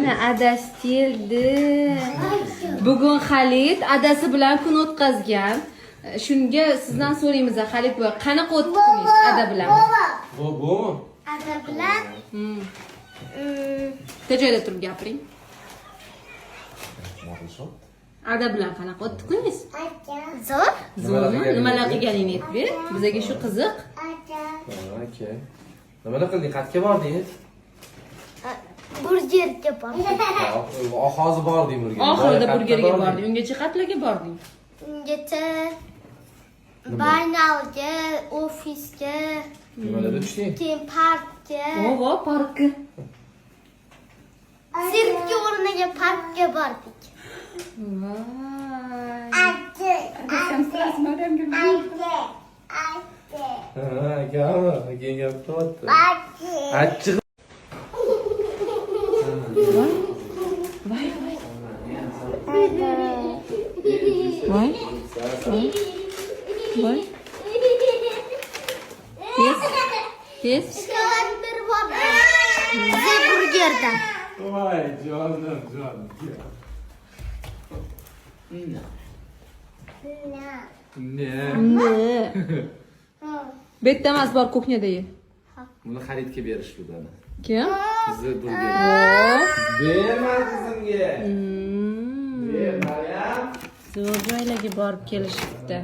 Mana adasi keldi. Bugun Xalit adasi bilan kun o'tkazgan. Shunga sizdan so'raymiz, Xalit boy, qanaqa o'tdi kuningiz ada bilan? Bu. Ada bilan Joyda turib gapiring. Ada bilan qanaqa o'tdi kuningiz? zo'r. Zo'rmi? Nimalar qilganingni aytib ber. Bizga shu qiziq. Okay. Nimalar qilding? Qayerga bordingiz? Burgerga bordim. Hozir bordim burgerga. Oxirida burgerga bording. Ungacha qayerlarga bording? Ungacha baynalga, ofisga, Nimalarda tushding? keyin parkga, Oho, parkka. sirkka o'rniga parkga bordik. Voy. Akami, keyin gap qilyapti. Achchiq. Voy. Voy. Voy. Yes. Shikolatlar bor. Burgerdan. Voy, jonim. Ne? Bu yerda emas, bor kuxnyada ye. Buni Xaritga berishdi buni. Kim? Bizni burger. Berma qizimga. Hmm. Ber, Maryam. Zo'r joylarga borib kelishibdi.